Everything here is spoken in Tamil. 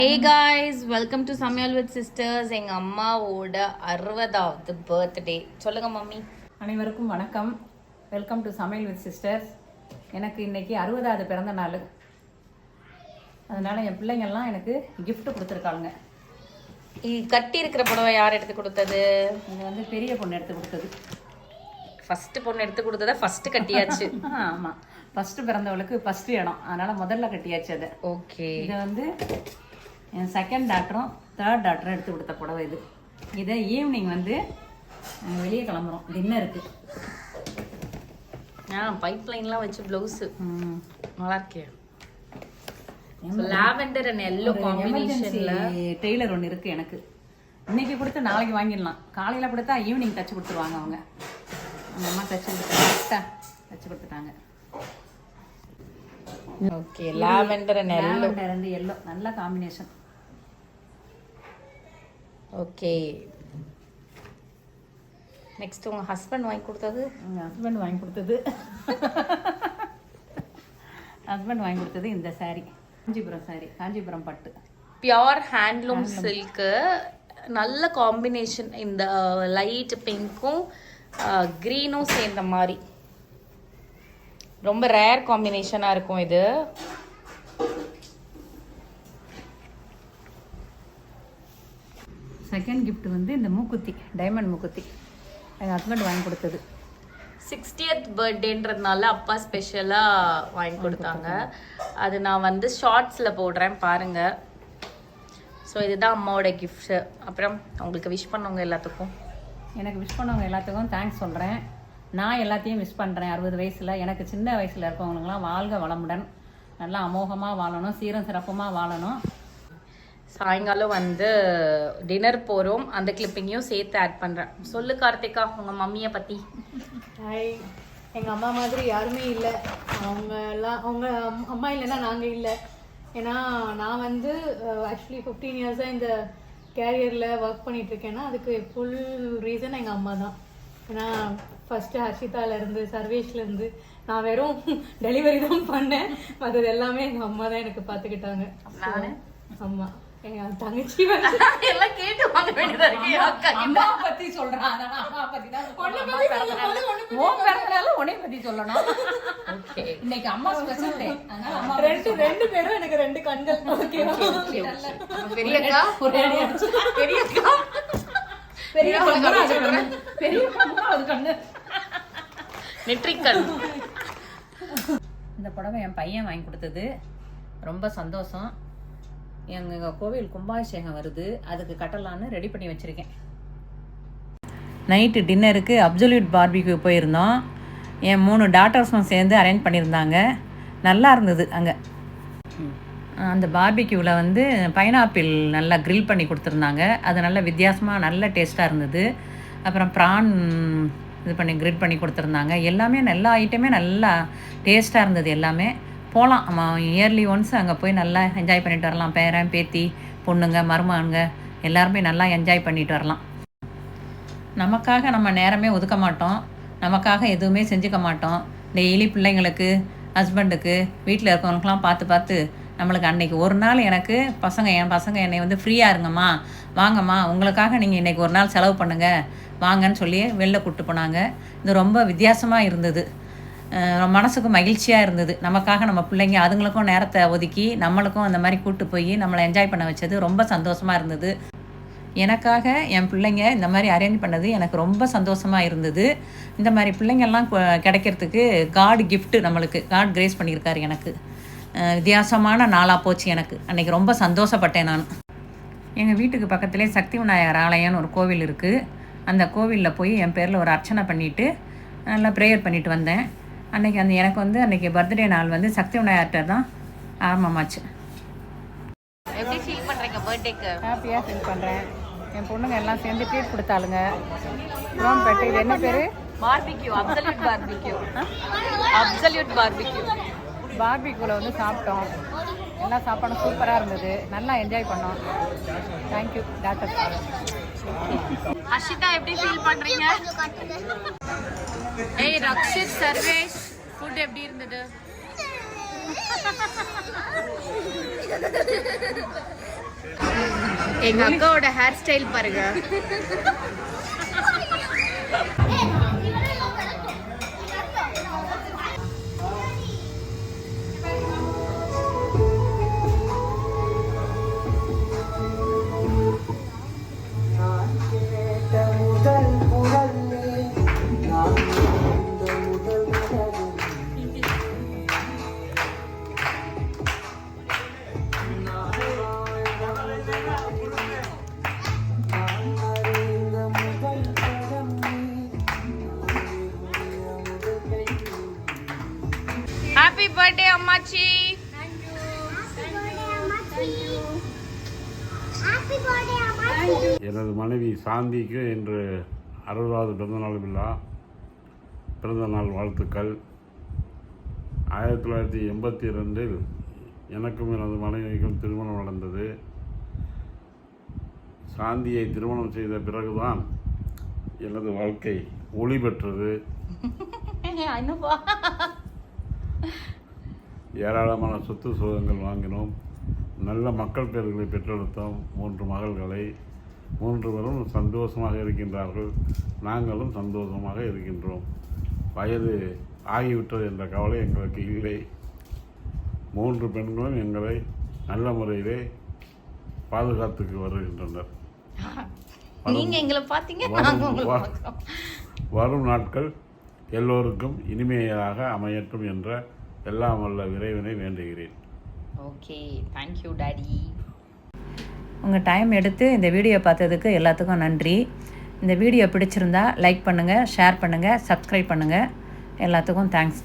Hey guys, welcome to Samayal with Sisters. எங்கள் அம்மாவோட 60வது பர்த்டே. சொல்லுங்க மம்மி. அனைவருக்கும் வணக்கம். வெல்கம் டு சமையல் வித் சிஸ்டர்ஸ். எனக்கு இன்னைக்கு 60வது பிறந்த நாள். அதனால் என் பிள்ளைங்கள்லாம் எனக்கு gift கொடுத்துருக்காங்க. கட்டி இருக்கிற புடவை யார் எடுத்து கொடுத்தது? இது வந்து பெரிய பொண்ணு எடுத்து கொடுத்தது. ஃபஸ்ட்டு பொண்ணு எடுத்து கொடுத்ததா ஃபஸ்ட்டு கட்டியாச்சு. ஆமாம், ஃபஸ்ட்டு பிறந்தவளுக்கு ஃபஸ்ட்டு இடம், அதனால் முதல்ல கட்டியாச்சு அதை. ஓகே. இதை வந்து என் செகண்ட் டாக்டரும் தேர்ட் டாக்டரும் எடுத்து கொடுத்த புடவை இது. இதை ஈவினிங் வந்து வெளியே கிளம்புறோம், டின்னருக்கு. பைப் லைன்லாம் வச்சு ப்ளவுஸு நல்லா இருக்கே. லாவெண்டர் அண்ட் எல்லோ காம்பினேஷன்ல டெய்லர் ஒன்று இருக்குது எனக்கு. இன்னைக்கு கொடுத்து நாளைக்கு வாங்கிடலாம். காலையில் கொடுத்தா ஈவினிங் தச்சு கொடுத்துருவாங்க அவங்க. அந்த அம்மா தச்சு கொடுத்துட்டாங்க. Okay, lavender and yellow. Lavender and yellow நல்ல காம்பினேஷன். ஓகே, நெக்ஸ்ட் உங்கள் ஹஸ்பண்ட் வாங்கி கொடுத்தது? ஹஸ்பண்ட் வாங்கி கொடுத்தது இந்த சாரீ, காஞ்சிபுரம் சாரீ, காஞ்சிபுரம் பட்டு, பியோர் ஹேண்ட்லூம் சில்க்கு. நல்ல காம்பினேஷன், இந்த லைட் பிங்க்கும் க்ரீனும் சேர்ந்த மாதிரி ரொம்ப ரேர் காம்பினேஷனாக இருக்கும் இது. செகண்ட் கிஃப்ட் வந்து இந்த மூக்குத்தி, டைமண்ட் மூக்குத்தி, எங்கள் ஹஸ்பண்ட் வாங்கி கொடுத்தது. 60th பர்த்டேன்றதுனால அப்பா ஸ்பெஷலாக வாங்கி கொடுத்தாங்க. அது நான் வந்து ஷார்ட்ஸில் போடுறேன் பாருங்கள். ஸோ இதுதான் அம்மாவோட கிஃப்ட்ஸு. அப்புறம் அவங்களுக்கு விஷ் பண்ணவங்க எல்லாத்துக்கும், எனக்கு விஷ் பண்ணவங்க எல்லாத்துக்கும் தேங்க்ஸ் சொல்கிறேன். நான் எல்லாத்தையும் மிஸ் பண்ணுறேன். 60 வயசில் எனக்கு சின்ன வயசில் இருக்கவங்களுங்களாம் வாழ்க வளமுடன், நல்லா அமோகமாக வாழணும், சீரம் சிறப்புமாக வாழணும். சாயங்காலம் வந்து டின்னர் போகிறோம், அந்த கிளிப்பிங்கையும் சேர்த்து ஆட் பண்ணுறேன். சொல்லு கார்த்திகா, உங்கள் மம்மியை பற்றி. ஹாய், எங்கள் அம்மா மாதிரி யாருமே இல்லை. அவங்க அம்மா இல்லைன்னா நாங்கள் இல்லை. ஏன்னா நான் வந்து ஆக்சுவலி 15 இயர்ஸாக இந்த கேரியரில் ஒர்க் பண்ணிகிட்ருக்கேன்னா அதுக்கு ஃபுல் ரீசன் எங்கள் அம்மா தான். ஏன்னா ஃபஸ்ட்டு ஹர்ஷிதாலேருந்து சர்வேஷ்லேருந்து நான் வெறும் டெலிவரி தான் பண்ணேன். மற்றது எல்லாமே எங்கள் அம்மா தான் எனக்கு பார்த்துக்கிட்டாங்க. அம்மா என் தங்கச்சி எல்லாம் கேட்டு வாங்க வேண்டியதா இருக்கு. அம்மா பத்தி சொல்றாங்க, அம்மா பத்தி தான் உன்னை பத்தி சொல்லணும். ஓகே, இன்னைக்கு அம்மா ஸ்பெஷல் டே, அதனால அம்மா ரெண்டு பேரும் எனக்கு 2 கண்கள். ஓகேவா? பெரியக்கா அது கண்ணு நெற்றிக்கண். இந்த புடவை என் பையன் வாங்கி கொடுத்தது. ரொம்ப சந்தோஷம். எங்கள் கோவில் கும்பாபிஷேகம் வருது, அதுக்கு கட்டலான்னு ரெடி பண்ணி வச்சுருக்கேன். நைட்டு டின்னருக்கு அப்சல்யூட் பார்பிக்யூ போயிருந்தோம். என் 3 டாட்டர்ஸும் சேர்ந்து அரேஞ்ச் பண்ணியிருந்தாங்க. நல்லா இருந்தது. அங்கே அந்த பார்பிக்யூவில் வந்து பைனாப்பிள் நல்லா க்ரில் பண்ணி கொடுத்துருந்தாங்க. அது நல்ல வித்தியாசமாக நல்ல டேஸ்ட்டாக இருந்தது. அப்புறம் ப்ரான் இது பண்ணி க்ரில் பண்ணி கொடுத்துருந்தாங்க. எல்லாமே எல்லா ஐட்டமே நல்லா டேஸ்ட்டாக இருந்தது. எல்லாமே போகலாம், இயர்லி ஒன்ஸ் அங்கே போய் நல்லா என்ஜாய் பண்ணிட்டு வரலாம். பேரன் பேத்தி பொண்ணுங்க மருமகனுங்க எல்லாருமே நல்லா என்ஜாய் பண்ணிட்டு வரலாம். நமக்காக நம்ம நேரமே ஒதுக்க மாட்டோம், நமக்காக எதுவுமே செஞ்சுக்க மாட்டோம். டெய்லி பிள்ளைங்களுக்கு, ஹஸ்பண்டுக்கு, வீட்டில் இருக்கவங்களுக்கெல்லாம் பார்த்து நம்மளுக்கு அன்றைக்கி ஒரு நாள் எனக்கு என் பசங்க என்னை வந்து ஃப்ரீயாக இருங்கம்மா, வாங்கம்மா, உங்களுக்காக நீங்கள் இன்றைக்கி ஒரு நாள் செலவு பண்ணுங்கள் வாங்கன்னு சொல்லி வெளில கூப்பிட்டு போனாங்க. இது ரொம்ப வித்தியாசமாக இருந்தது, மனசுக்கு மகிழ்ச்சியாக இருந்தது. நமக்காக நம்ம பிள்ளைங்க அதுங்களுக்கும் நேரத்தை ஒதுக்கி நம்மளுக்கும் அந்த மாதிரி கூப்பிட்டு போய் நம்மளை என்ஜாய் பண்ண வச்சது ரொம்ப சந்தோஷமாக இருந்தது. எனக்காக என் பிள்ளைங்க இந்த மாதிரி அரேஞ்ச் பண்ணது எனக்கு ரொம்ப சந்தோஷமாக இருந்தது. இந்த மாதிரி பிள்ளைங்கள்லாம் கிடைக்கிறதுக்கு காட் கிஃப்ட்டு, நம்மளுக்கு காட் கிரேஸ் பண்ணியிருக்காரு. எனக்கு வித்தியாசமான நாளாக போச்சு. எனக்கு அன்றைக்கி ரொம்ப சந்தோஷப்பட்டேன் நான். எங்கள் வீட்டுக்கு பக்கத்துலேயே சக்தி விநாயகர் ஆலயம்னு ஒரு கோவில் இருக்குது. அந்த கோவிலில் போய் என் பேரில் ஒரு அர்ச்சனை பண்ணிவிட்டு நல்லா ப்ரேயர் பண்ணிவிட்டு வந்தேன். அன்றைக்கி எனக்கு வந்து அன்றைக்கி பர்த்டே நாள் வந்து சக்தி விநாயகர்கிட்ட தான் ஆரம்பமாச்சு. எப்படி ஃபீல் பண்ணுறீங்க பர்த்டேக்கு? ஹாப்பியாக ஃபீல் பண்ணுறேன். என் பொண்ணுங்க எல்லாம் சேர்ந்து ட்ரீட் கொடுத்தாளுங்க. ப்ரான் பெட்டு, இது என்ன பேர்? Barbecue, absolute barbecue. Absolute barbecue. பார்பிக்யூவில் வந்து சாப்பிட்டோம். எல்லா சாப்பாடும் சூப்பராக இருந்தது. நல்லா என்ஜாய் பண்ணோம். Thank you doctor. ஹர்ஷிதா எப்படி ஃபீல் பண்ணுறீங்க? ஏய் ரக்ஷித், சர்வேஷ், ஃபுட் எப்படி இருந்தது? எங்க அக்காவோட ஹேர் ஸ்டைல் பாருங்க. ஹாப்பி பர்த்டே அம்மாச்சி. எனது மனைவி சாந்திக்கு இன்று 60வது பிறந்தநாள் விழா. பிறந்தநாள் வாழ்த்துக்கள். 1982 எனக்கும் எனது மனைவிக்கும் திருமணம் நடந்தது. சாந்தியை திருமணம் செய்த பிறகுதான் எனது வாழ்க்கை ஒளி பெற்றது. ஏராளமான சொத்து சுகங்கள் வாங்கினோம். நல்ல மக்கள் பெயர்களை பெற்றெடுத்தோம். 3 மகள்களை. 3 பேரும் சந்தோஷமாக இருக்கின்றார்கள். நாங்களும் சந்தோஷமாக இருக்கின்றோம். வயது ஆகிவிட்டது என்ற கவலை எங்களுக்கு இல்லை. 3 பெண்களும் எங்களை நல்ல முறையிலே பாதுகாத்துக்கு வருகின்றனர். நீங்க எங்களை பாத்தீங்க, வரும் நாட்கள் எல்லோருக்கும் இனிமையாக அமையட்டும் என்ற எல்லாம் வல்ல இறைவனை வேண்டுகிறேன். Okay, thank you daddy. உங்கள் டைம் எடுத்து இந்த வீடியோ பார்த்ததுக்கு எல்லாத்துக்கும் நன்றி. இந்த வீடியோ பிடிச்சிருந்தா லைக் பண்ணுங்கள், ஷேர் பண்ணுங்கள், சப்ஸ்கிரைப் பண்ணுங்கள். எல்லாத்துக்கும் தேங்க்ஸ்.